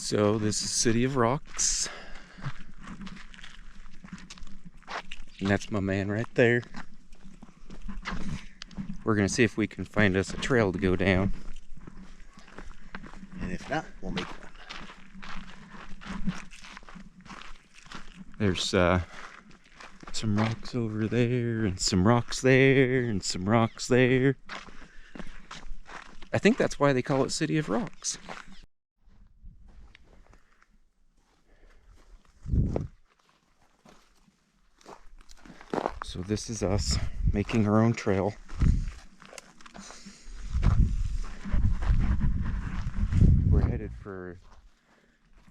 So this is City of Rocks, and that's my man right there. We're gonna see if we can find us a trail to go down. And if not, we'll make one. There's some rocks over there, and some rocks there, and some rocks there. I think that's why they call it City of Rocks. So this is us making our own trail. We're headed for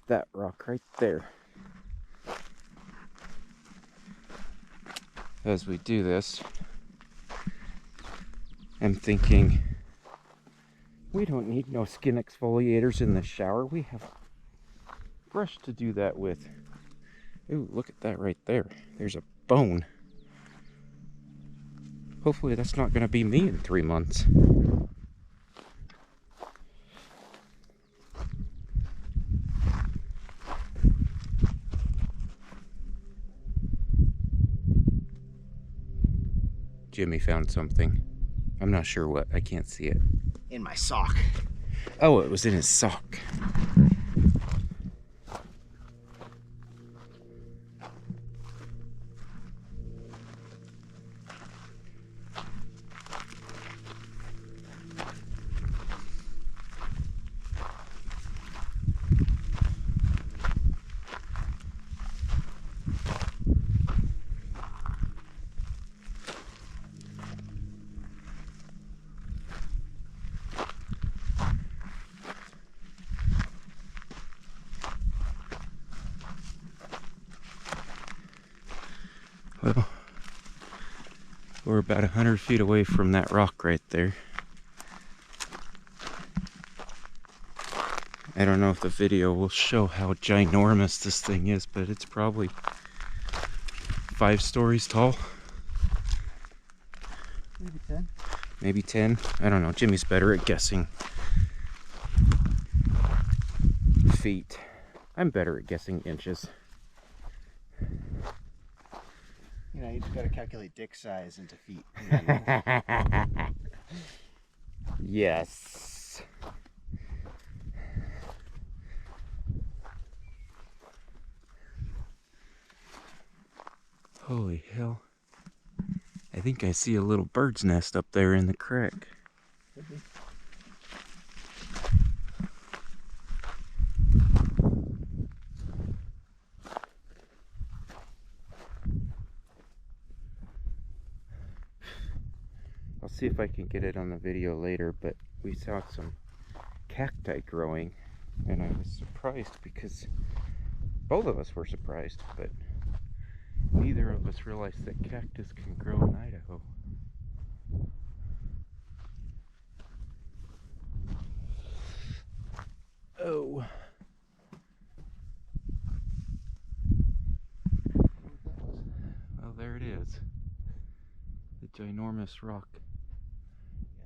that rock right there. As we do this, I'm thinking, we don't need no skin exfoliators in the shower. We have brush to do that with. Ooh, look at that right there. There's a bone. Hopefully that's not going to be me in 3 months. Jimmy found something. I'm not sure what. I can't see it. In my sock. Oh, it was in his sock. Well, we're about 100 feet away from that rock right there. I don't know if the video will show how ginormous this thing is, but it's probably 5 stories tall. Maybe 10. Maybe 10. I don't know. Jimmy's better at guessing feet. I'm better at guessing inches. You know, you just gotta calculate dick size into feet. Yes. Holy hell. I think I see a little bird's nest up there in the creek. Could be. I'll see if I can get it on the video later, but we saw some cacti growing, and I was surprised because both of us were surprised, but neither of us realized that cactus can grow in Idaho. Oh. Well, there it is. The ginormous rock.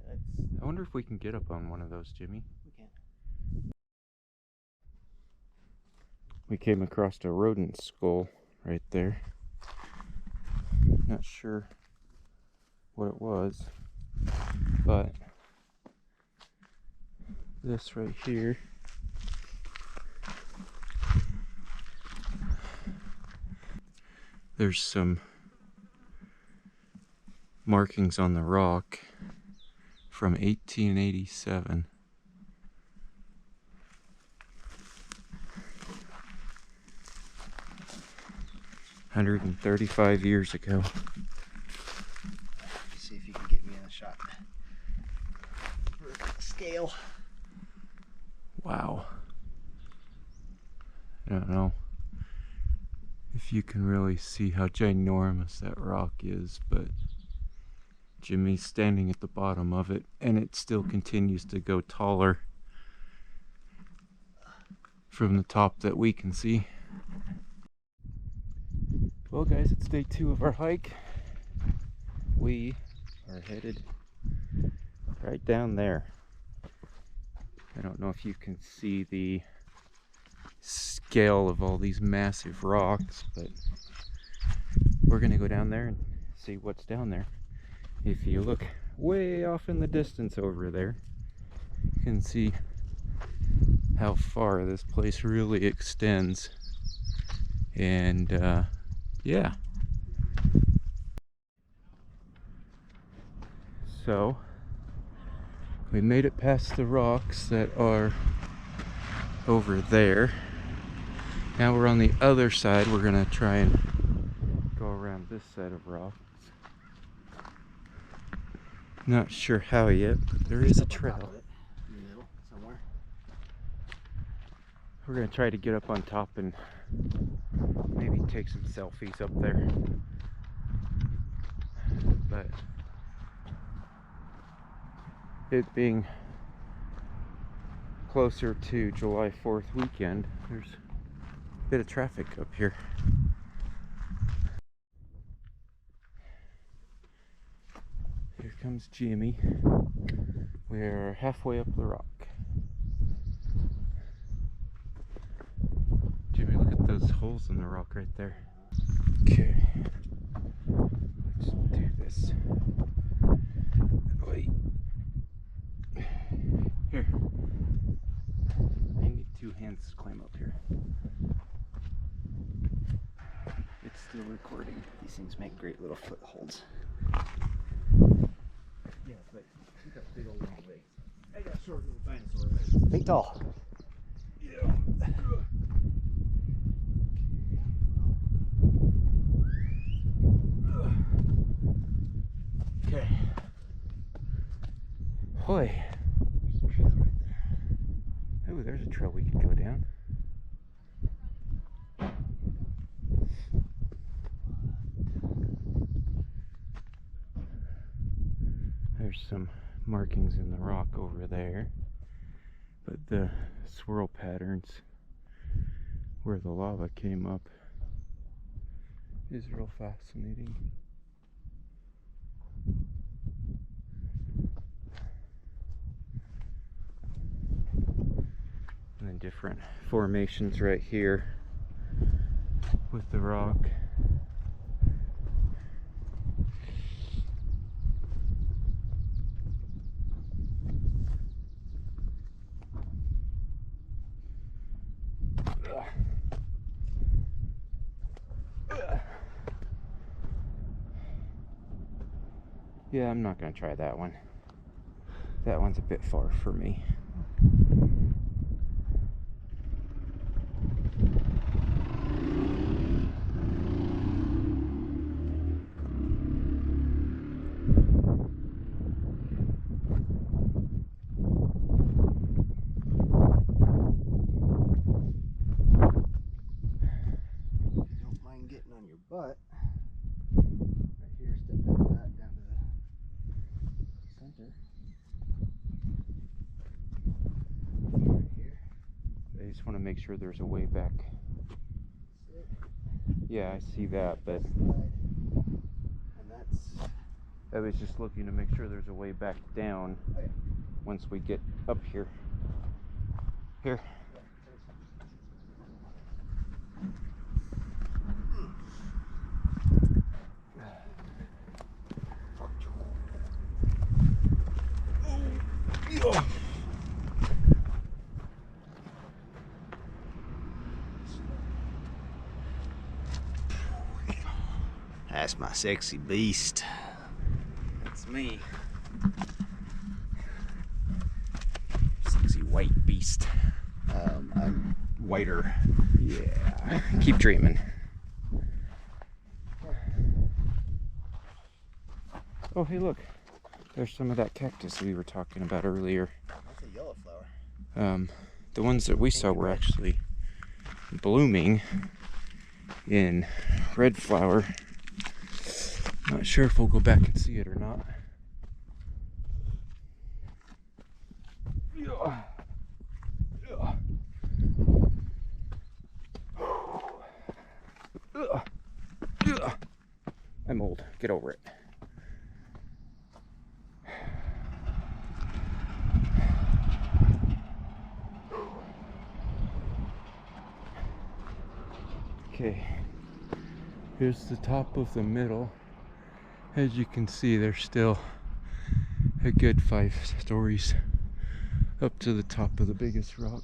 Yeah, I wonder if we can get up on one of those, Jimmy. we can. We came across a rodent skull right there. Not sure what it was, but this right here there's some markings on the rock from 1887. $135 years ago. See if you can get me in a shot. Scale. Wow. I don't know if you can really see how ginormous that rock is, but Jimmy's standing at the bottom of it, and it still continues to go taller from the top that we can see. Well guys, it's day 2 of our hike. We are headed right down there. I don't know if you can see the scale of all these massive rocks, but we're gonna go down there and see what's down there. If you look way off in the distance over there, you can see how far this place really extends. And yeah. So we made it past the rocks that are over there. Now we're on the other side. We're gonna try and go around this side of rocks. Not sure how yet, but there is a trail. In the middle, somewhere. We're gonna try to get up on top and maybe take some selfies up there. But it being closer to July 4th weekend, there's a bit of traffic up here. Here comes Jimmy. We're halfway up the rock. Jimmy, look at those holes in the rock right there. Okay. Let's do this. Wait. Here. I need 2 hands to climb up here. It's still recording. These things make great little footholds. Yeah, but you got big old long legs. I got short little dinosaur legs. Big tall. Yeah. Okay. Hoy. Oh, there's a trail we could go down. There's some markings in the rock over there, but the swirl patterns where the lava came up is real fascinating. And then different formations right here with the rock. Yeah, I'm not gonna try that one. That one's a bit far for me. Don't mind getting on your butt. Right here, step into that down to the center. Right here. I just want to make sure there's a way back. That's it. Yeah, I see that, but And that's I was just looking to make sure there's a way back down once we get up here. Here. That's my sexy beast. That's me. Sexy white beast. I'm whiter. Yeah. Keep dreaming. Oh, hey, look. There's some of that cactus we were talking about earlier. That's a yellow flower. The ones that we saw were actually blooming in red flower. Not sure if we'll go back and see it or not. I'm old. Get over it. Okay, here's the top of the middle. As you can see, there's still a good 5 stories up to the top of the biggest rock.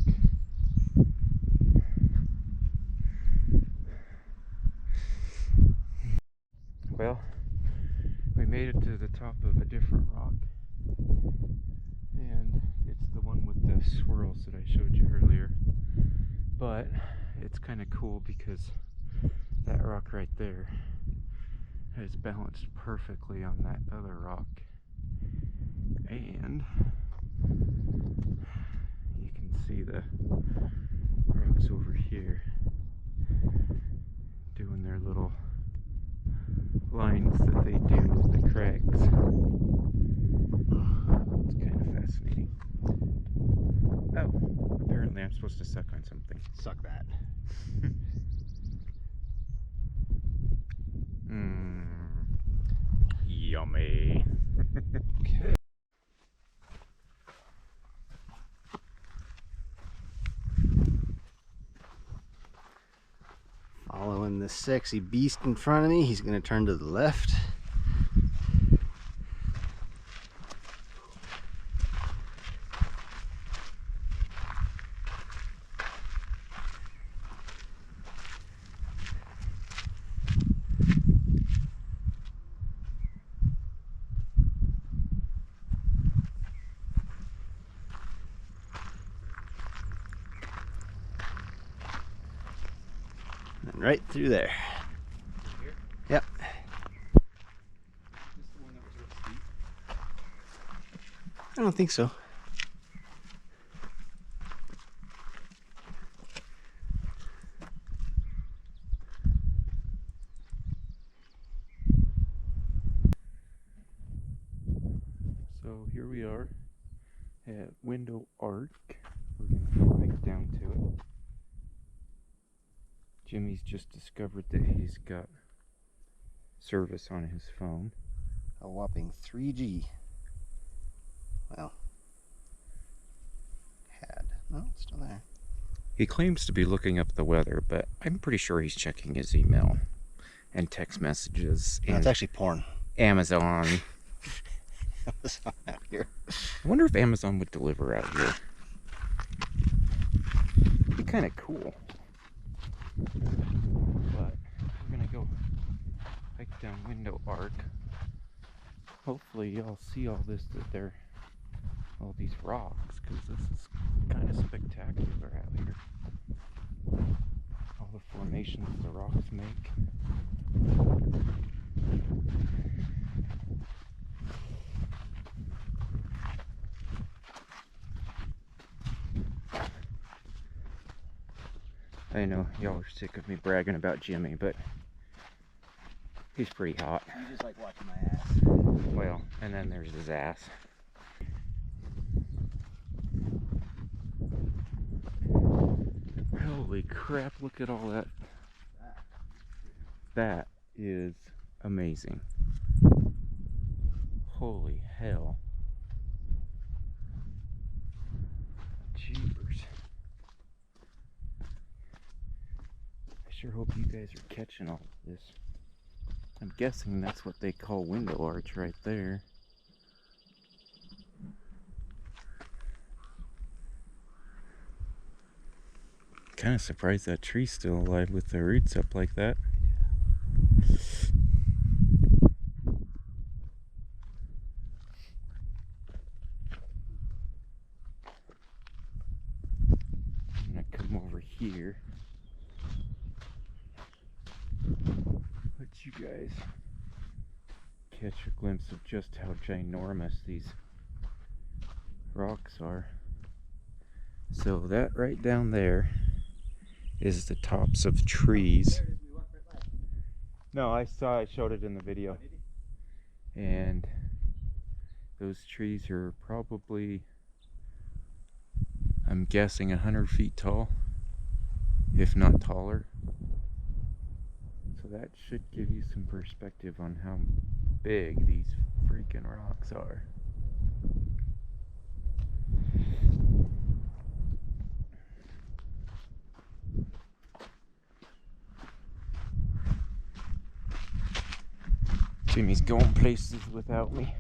Well, we made it to the top of a different rock, and it's the one with the swirls that I showed you earlier. But it's kind of cool because that rock right there is balanced perfectly on that other rock, and you can see the rocks over here doing their little lines that they do with the crags. It's kind of fascinating. Oh, apparently I'm supposed to suck on something. Suck that. Yummy. Okay. Following this sexy beast in front of me, he's going to turn to the left. And right through there. Here? Yep. Is this the one that was real steep? I don't think so. So here we are at Window Arc. We're gonna hike down to it. Jimmy's just discovered that he's got service on his phone. A whopping 3G. Well, had. No, it's still there. He claims to be looking up the weather, but I'm pretty sure he's checking his email and text messages No, and it's actually porn. Amazon. Amazon out here. I wonder if Amazon would deliver out here. It'd be kind of cool. But we're gonna go hike down Window Arc. Hopefully y'all see all this, that they're all these rocks, because this is kind of spectacular out here. All the formations the rocks make. I know y'all are sick of me bragging about Jimmy, but he's pretty hot. You just like watching my ass. Well, and then there's his ass. Holy crap, look at all that. That is amazing. Holy hell. Jeepers. I sure hope you guys are catching all of this. I'm guessing that's what they call window arch right there. Kind of surprised that tree's still alive with the roots up like that. I'm gonna come over here. Let you guys catch a glimpse of just how ginormous these rocks are. So that right down there is the tops of trees. No, I showed it in the video. And those trees are probably, I'm guessing, 100 feet tall, if not taller. So that should give you some perspective on how big these freaking rocks are. Jimmy's going places without me.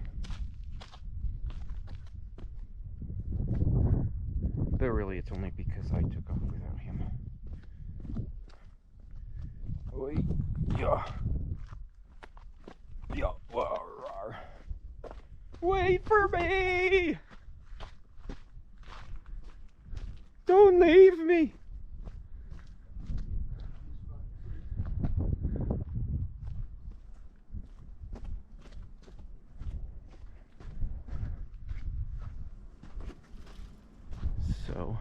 But really, it's only because I took off without him. Oi, yeah. Yeah, rawr. Wait for me! Don't leave me! So,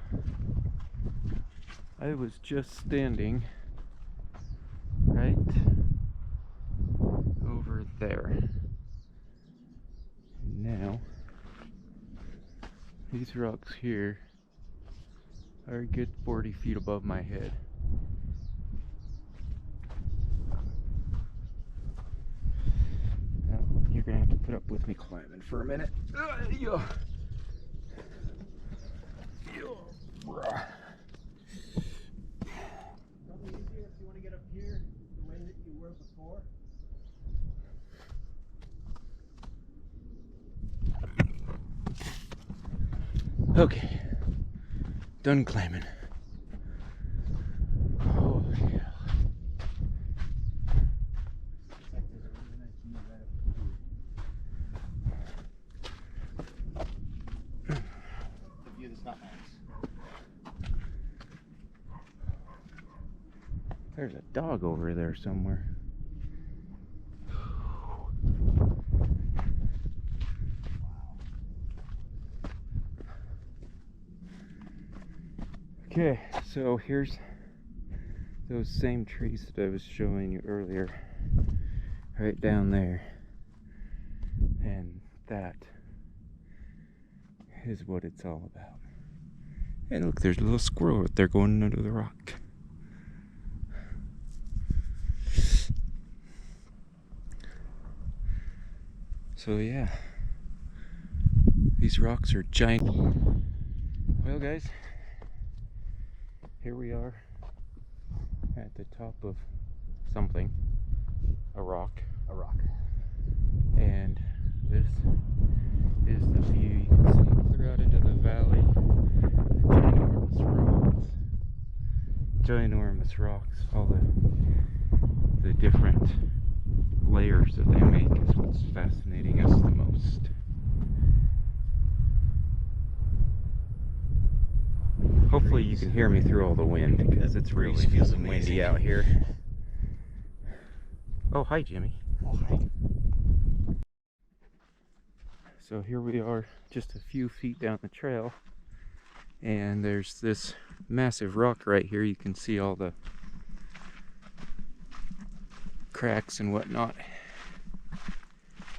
I was just standing right over there. And now, these rocks here are a good 40 feet above my head. Now, you're gonna have to put up with me climbing for a minute. Yeah. Probably easier if you want to get up here the way that you were before. Okay, done climbing. Oh yeah. Looks like there's a really nice view right up here. The view that's not nice. There's a dog over there somewhere. Okay, so here's those same trees that I was showing you earlier, right down there. And that is what it's all about. And look, there's a little squirrel right there going under the rock. So yeah, these rocks are giant. Well guys, here we are at the top of something, a rock. A rock. And this is the view. You can see clear out into the valley. Ginormous rocks. All the different layers that they make is what's fascinating us the most. Hopefully you can hear me through all the wind, because it's really windy out here. Oh, hi Jimmy. Oh, hi. So here we are, just a few feet down the trail, and there's this massive rock right here. You can see all the cracks and whatnot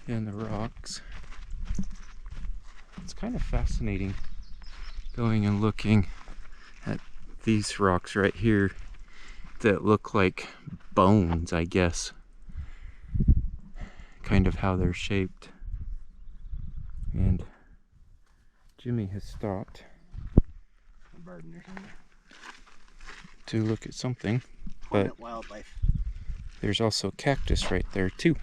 in the rocks. It's kind of fascinating going and looking at these rocks right here that look like bones, I guess. Kind of how they're shaped. And Jimmy has stopped A bird in there somewhere. to look at something, Point but at wildlife. there's also cactus right there too.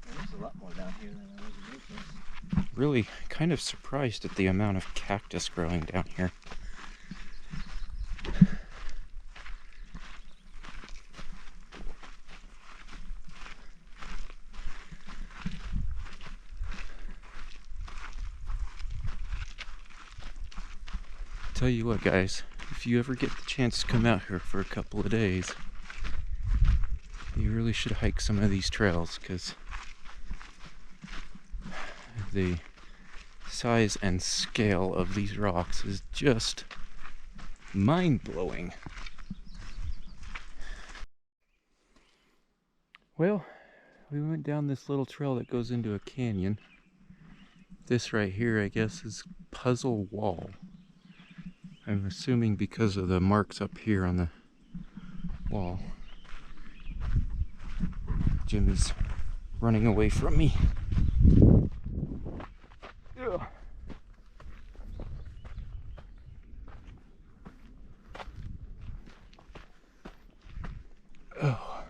There's a lot more down here than there was in this place. Really kind of surprised at the amount of cactus growing down here. Tell you what guys, if you ever get the chance to come out here for a couple of days, you really should hike some of these trails, because the size and scale of these rocks is just mind-blowing. Well, we went down this little trail that goes into a canyon. This right here, I guess, is Puzzle Wall. I'm assuming because of the marks up here on the wall. Jimmy's running away from me. Ugh. Oh.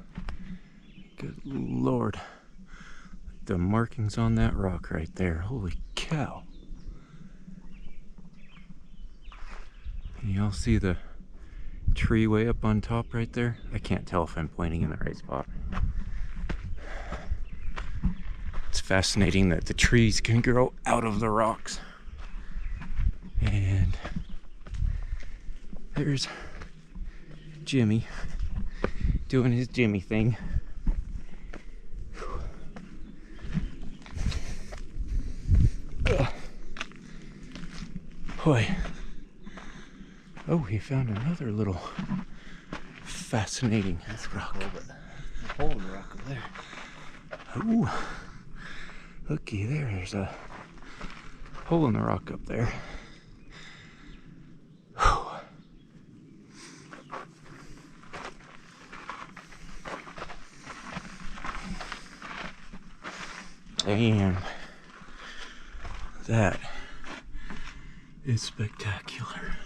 the markings on that rock right there. Holy cow. Can you all see the tree way up on top right there? I can't tell if I'm pointing in the right spot. It's fascinating that the trees can grow out of the rocks. And there's Jimmy doing his Jimmy thing. Boy. Oh, he found another little fascinating rock. Hole in the rock over there. Oh, looky there. There's a hole in the rock up there. Damn. That is spectacular.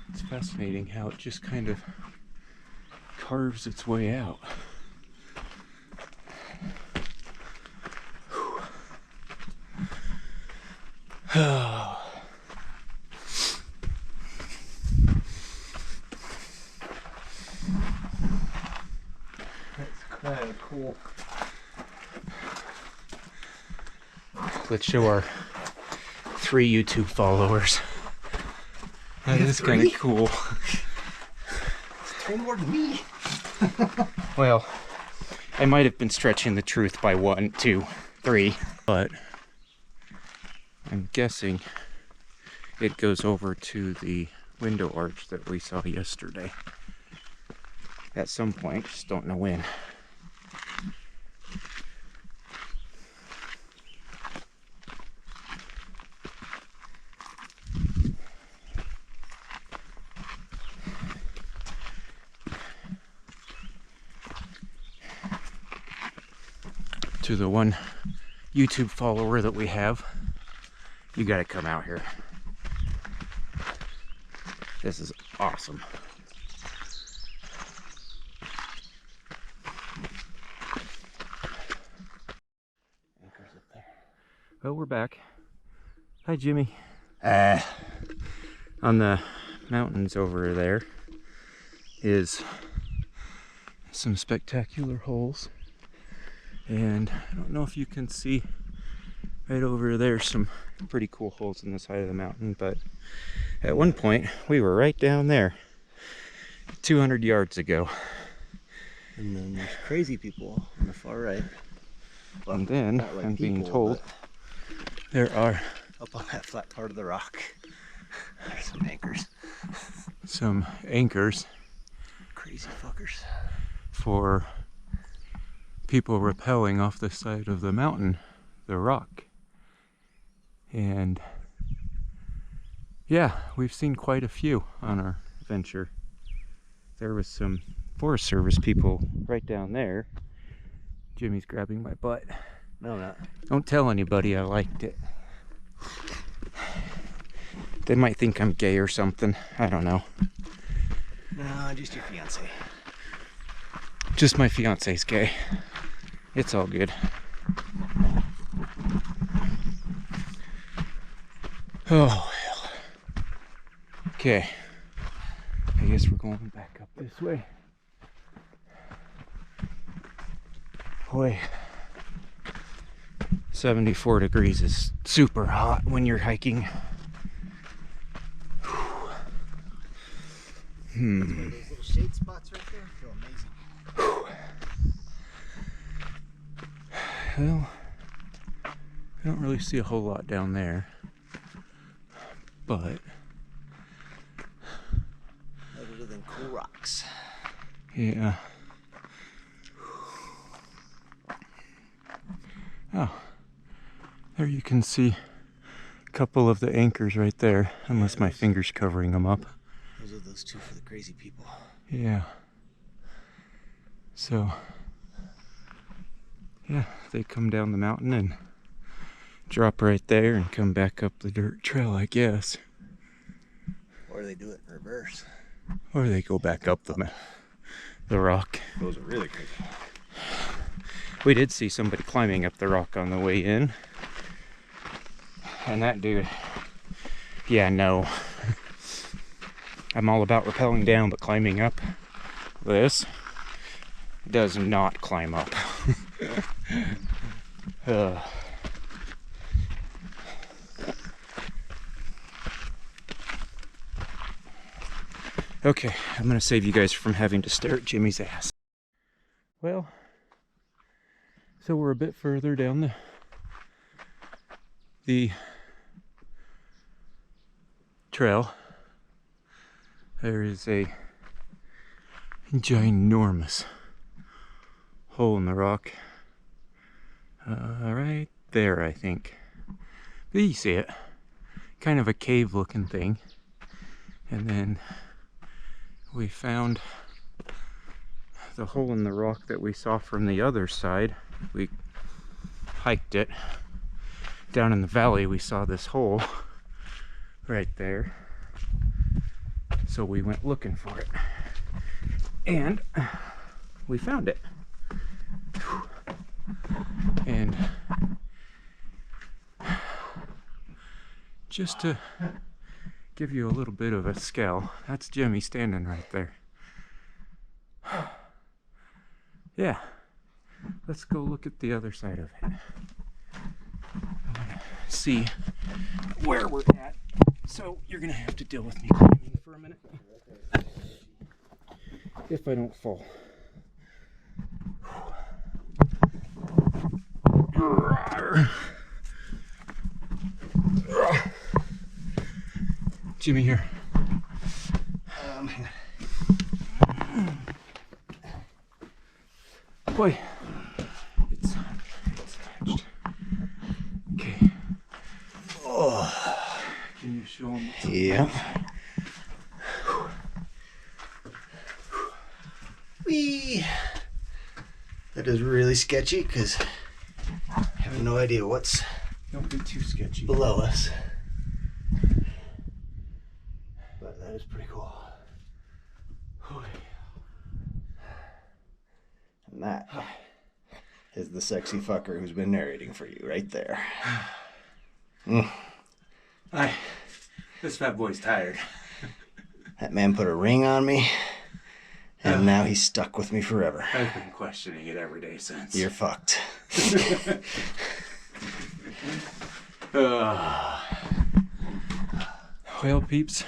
It's fascinating how it just kind of carves its way out. Oh. That's kind of cool. Let's show our 3 YouTube followers. That is kind of cool. It's 3 more than me. Well, I might have been stretching the truth by 1, 2, 3, but I'm guessing it goes over to the window arch that we saw yesterday. At some point, just don't know when. To the one YouTube follower that we have, you gotta come out here. This is awesome. Anchors up there. Oh, we're back. Hi, Jimmy. On the mountains over there is some spectacular holes. And I don't know if you can see right over there some pretty cool holes in the side of the mountain, but at one point we were right down there 200 yards ago. And then there's crazy people on the far right. Well, And then not like I'm being people, told but there are up on that flat part of the rock, there's some anchors. some anchors Crazy fuckers. for people rappelling off the side of the mountain, the rock. And yeah, we've seen quite a few on our venture. There was some Forest Service people right down there. Jimmy's grabbing my butt. No, I'm not. Don't tell anybody I liked it. They might think I'm gay or something. I don't know. No, just your fiance. Just my fiance's gay. It's all good. Oh, hell. Okay. I guess we're going back up this way. Boy, 74 degrees is super hot when you're hiking. Those little shade spots right there feel amazing. Well, I don't really see a whole lot down there, but Other than cool rocks. yeah. Oh, there you can see a couple of the anchors right there, unless my finger's covering them up. Those are those 2 for the crazy people. Yeah. So, yeah, they come down the mountain and drop right there and come back up the dirt trail, I guess. Or they do it in reverse. Or they go back up the the rock. Those are really crazy. We did see somebody climbing up the rock on the way in. And that dude, yeah, no. I'm all about rappelling down, but climbing up this does not climb up. Okay, I'm gonna save you guys from having to stare at Jimmy's ass. Well, so we're a bit further down the trail. There is a ginormous hole in the rock. Right there, I think. But you see it. Kind of a cave looking thing. And then we found the hole in the rock that we saw from the other side. We hiked it. Down in the valley we saw this hole right there. So we went looking for it. And we found it. And just to give you a little bit of a scale, that's Jimmy standing right there. Yeah, let's go look at the other side of it. I'm gonna see where we're at. So you're gonna have to deal with me climbing for a minute. If I don't fall. Jimmy here. Boy, it's attached. Okay. Oh. Can you show him? Yeah. Whee! That is really sketchy because I have no idea what's Don't be too sketchy. below us. But that is pretty cool. And that is the sexy fucker who's been narrating for you right there. This fat boy's tired. That man put a ring on me, and now he's stuck with me forever. I've been questioning it every day since. You're fucked. Well, peeps.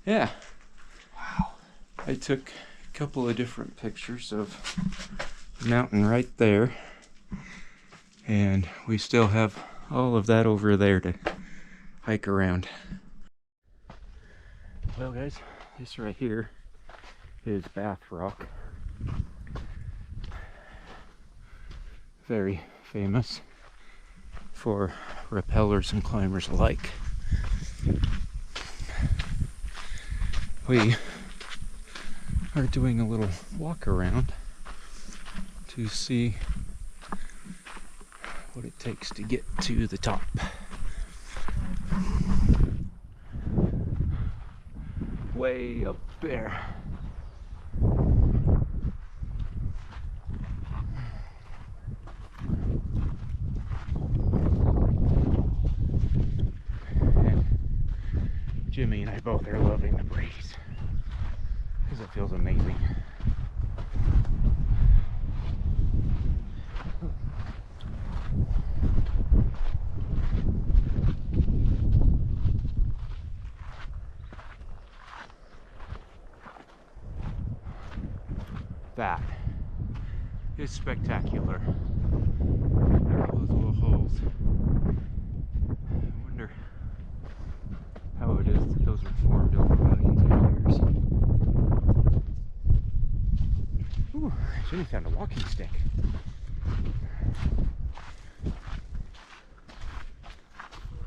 Yeah. Wow. I took a couple of different pictures of the mountain right there. And we still have all of that over there to hike around. Well, guys, this right here is Bath Rock. Very famous for rappellers and climbers alike. We are doing a little walk around to see what it takes to get to the top. Way up there. And Jimmy and I both are loving the breeze because it feels amazing. That is spectacular. There are all those little holes. I wonder how it is that those are formed over millions of years. Ooh, Jimmy found a walking stick.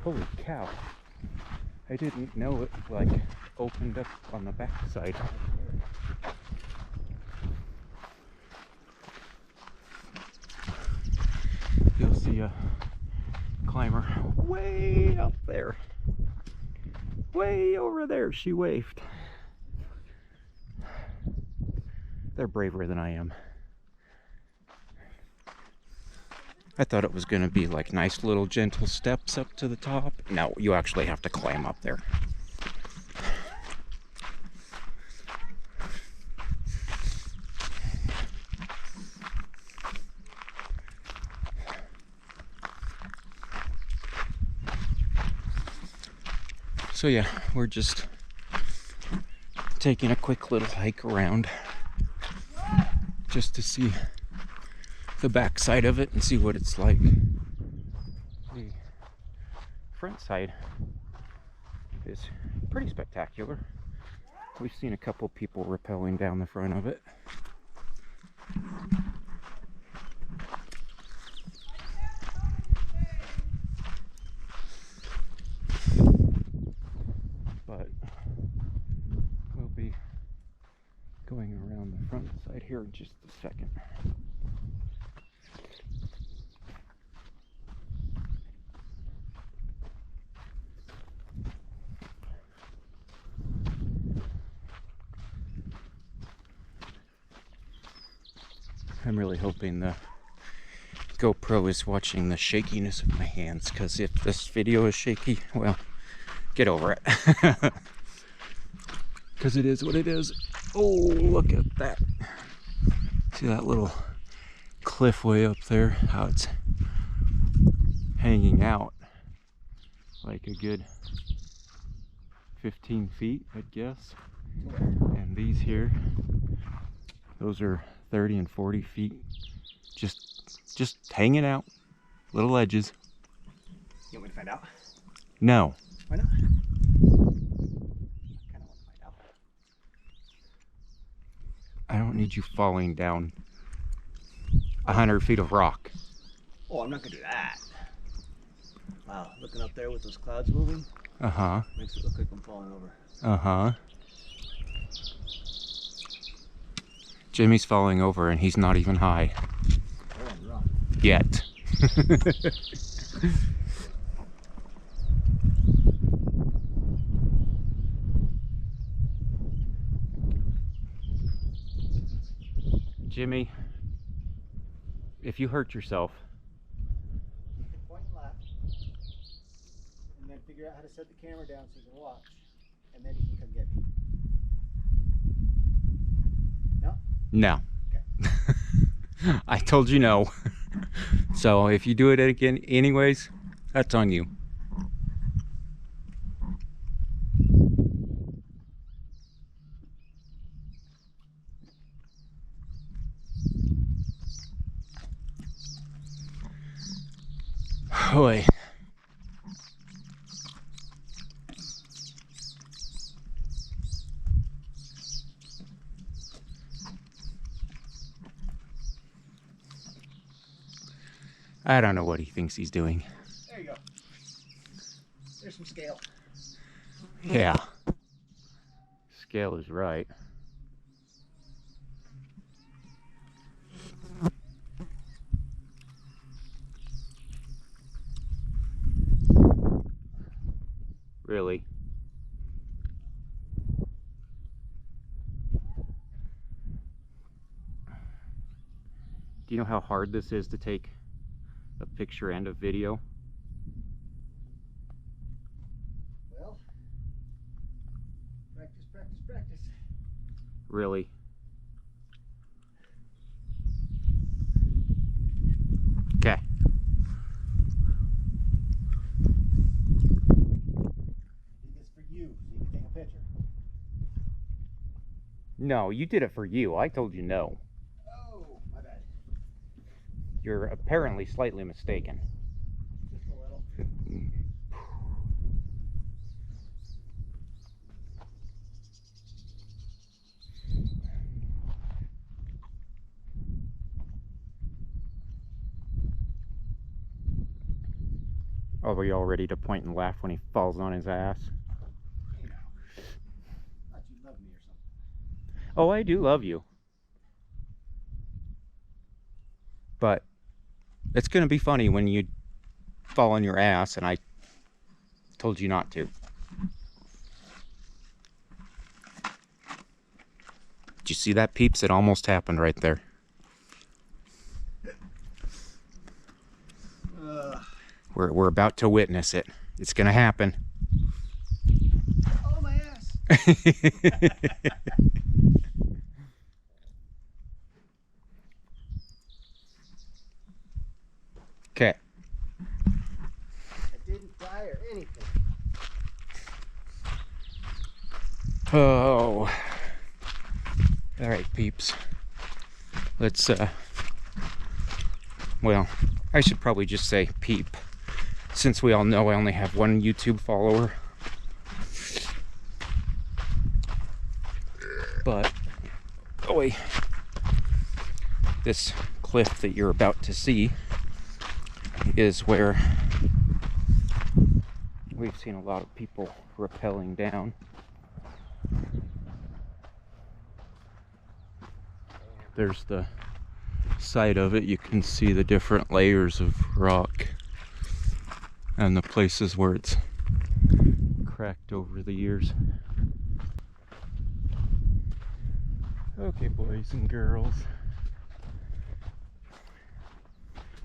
Holy cow. I didn't know it like opened up on the back side. You'll see a climber way up there. Way over there, she waved. They're braver than I am. I thought it was going to be like nice little gentle steps up to the top. No, you actually have to climb up there. So yeah, we're just taking a quick little hike around just to see the back side of it and see what it's like. The front side is pretty spectacular. We've seen a couple people rappelling down the front of it. But we'll be going around the front side here in just a second. I'm really hoping the GoPro is watching the shakiness of my hands, because if this video is shaky, well, get over it. Because it is what it is. Oh, look at that. See that little cliff way up there? How it's hanging out like a good 15 feet, I'd guess. And these here, those are 30 and 40 feet. Just hanging out. Little edges. You want me to find out? No. Why not? I kind of want to find out. I don't need you falling down 100 feet of rock. Oh, I'm not gonna do that. Wow, looking up there with those clouds moving. Uh-huh. Makes it look like I'm falling over. Uh-huh. Jimmy's falling over and he's not even high. We're on the rock. Yet. Jimmy, if you hurt yourself, You can point left, and then figure out how to set the camera down so you can watch, and then you can come get me. No? no. Okay. I told you no. So if you do it again anyways, that's on you. Boy. I don't know what he thinks he's doing. There you go. There's some scale. Yeah. Scale is right. Really? Do you know how hard this is to take a picture and a video? Well, practice, practice, practice. Really? Okay. Did this for you, so you can take a picture. No, you did it for you. I told you no. Oh, my bad. You're apparently slightly mistaken. Just a little. Are we all ready to point and laugh when he falls on his ass? Hey now. Thought you loved me or something. Oh, I do love you. But it's going to be funny when you fall on your ass and I told you not to. Did you see that, peeps? It almost happened right there. We're about to witness it. It's gonna happen. Oh, my ass. Okay. I didn't die or anything. Oh. All right, peeps. Let's, well, I should probably just say peep, since we all know I only have one YouTube follower. But, oh, this cliff that you're about to see is where we've seen a lot of people rappelling down. There's the side of it. You can see the different layers of rock and the places where it's cracked over the years. Okay, boys and girls,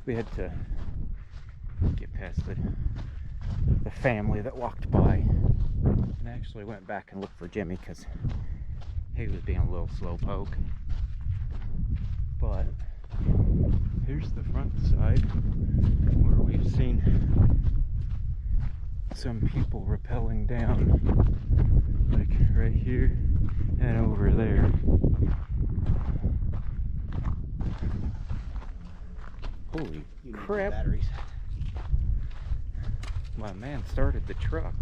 we had to get past the family that walked by, and actually went back and looked for Jimmy because he was being a little slowpoke. But here's the front side where we've seen some people rappelling down, like right here and over there. Holy crap. Batteries. My man started the truck.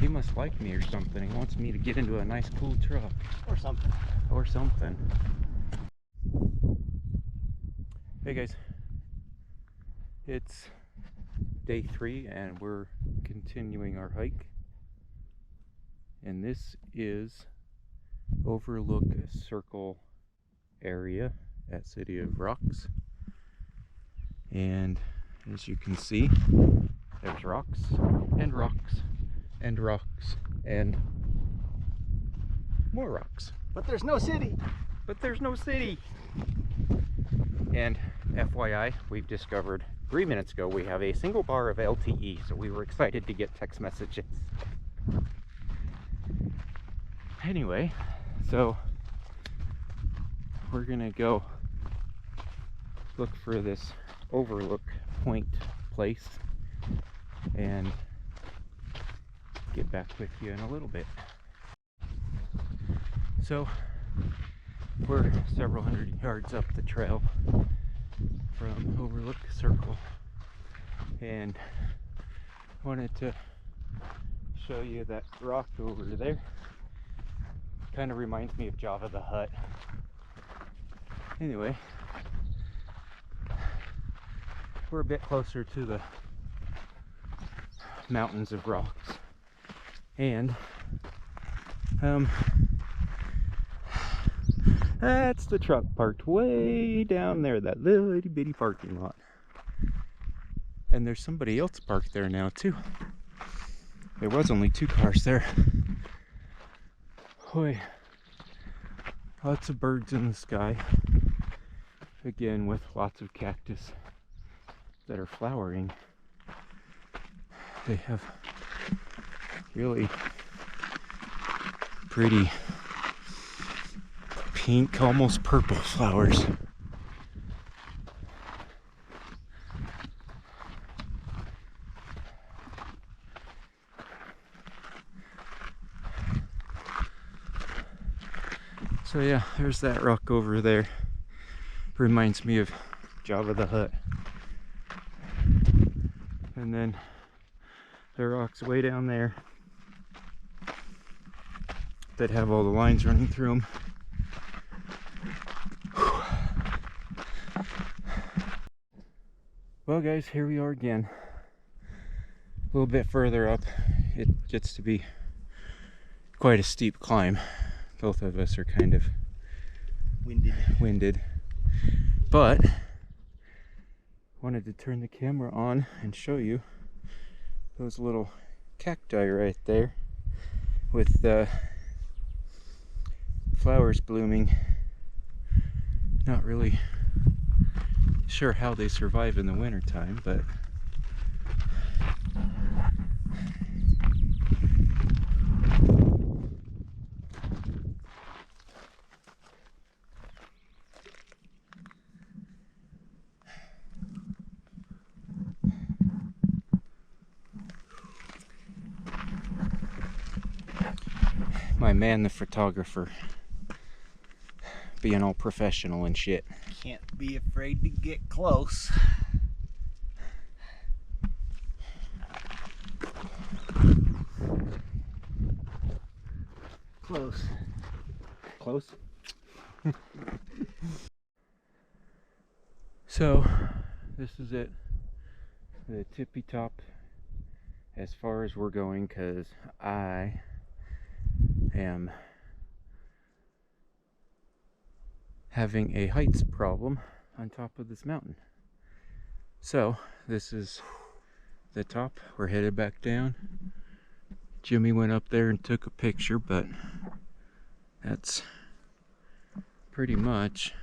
He must like me or something. He wants me to get into a nice cool truck. Or something. Or something. Hey guys. It's day 3 and we're continuing our hike. And this is Overlook Circle area at City of Rocks. And as you can see, there's rocks and rocks and rocks and more rocks. But there's no city. But there's no city. And FYI, we've discovered 3 minutes ago we have a single bar of LTE, so we were excited to get text messages. Anyway, so we're gonna go look for this overlook point place and get back with you in a little bit. So we're several hundred yards up the trail from Overlook Circle, and wanted to show you that rock over there. Kind of reminds me of Jabba the Hutt. Anyway, we're a bit closer to the mountains of rocks, and that's the truck parked way down there, that little itty bitty parking lot. And there's somebody else parked there now too. There was only 2 cars there. Boy, lots of birds in the sky. Again, with lots of cactus that are flowering. They have really pretty pink, almost purple flowers. So yeah, there's that rock over there. Reminds me of Jabba the Hutt. And then the rocks way down there that have all the lines running through them. Well guys, here we are again. A little bit further up, it gets to be quite a steep climb. Both of us are kind of winded. But wanted to turn the camera on and show you those little cacti right there with flowers blooming. Not really sure how they survive in the wintertime, but my man the photographer being all professional and shit. Can't be afraid to get close. Close. Close? So, this is it. The tippy top as far as we're going, because I am having a heights problem on top of this mountain. So, this is the top. We're headed back down. Jimmy went up there and took a picture, but that's pretty much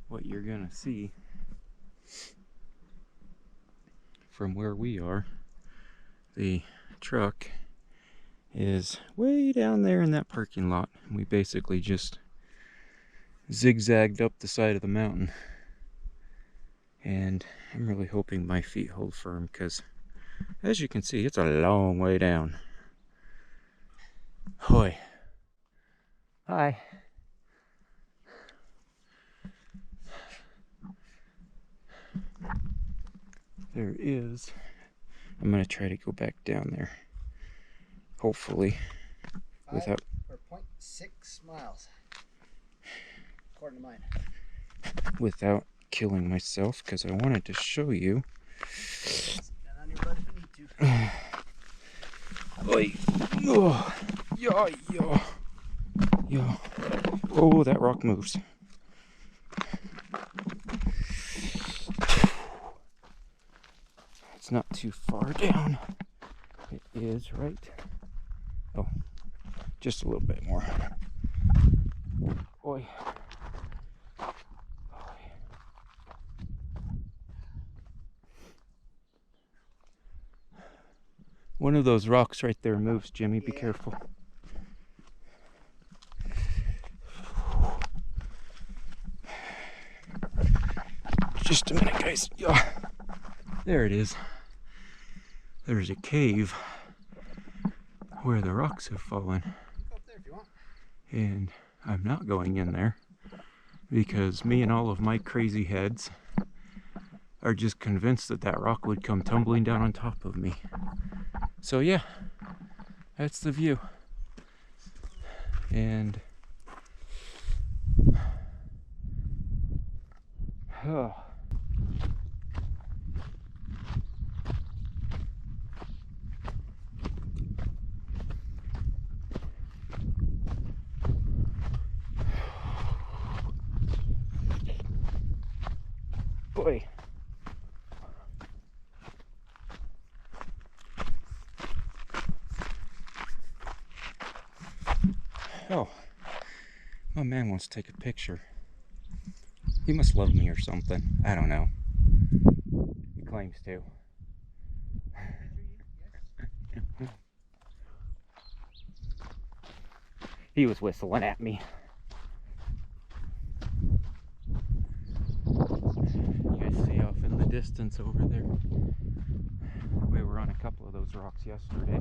what you're gonna see from where we are. The truck is way down there in that parking lot. We basically just zigzagged up the side of the mountain, and I'm really hoping my feet hold firm, because as you can see, it's a long way down. Hoy. Hi. There is. I'm gonna try to go back down there. Hopefully, without 5.6 miles, according to mine. Without killing myself, because I wanted to show you. Sit down on your butt if you need to. Oi. Oh. Yeah, yeah. Yeah. Oh, that rock moves. It's not too far down. It is, right? Oh, just a little bit more. Oi. One of those rocks right there moves, Jimmy. Be careful. Just a minute, guys. Yeah. There it is. There's a cave where the rocks have fallen. Go up there if you want. And I'm not going in there because me and all of my crazy heads are just convinced that that rock would come tumbling down on top of me. So yeah, that's the view. And oh. Boy. Oh, my man wants to take a picture. He must love me or something. I don't know. He claims to. He was whistling at me. You guys see off in the distance over there? We were on a couple of those rocks yesterday.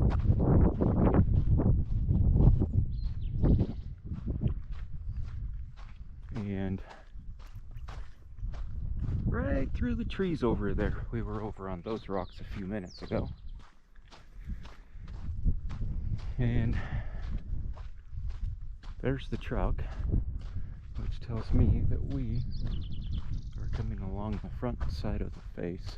And right through the trees over there, we were over on those rocks a few minutes ago. And there's the truck, which tells me that we are coming along the front side of the face.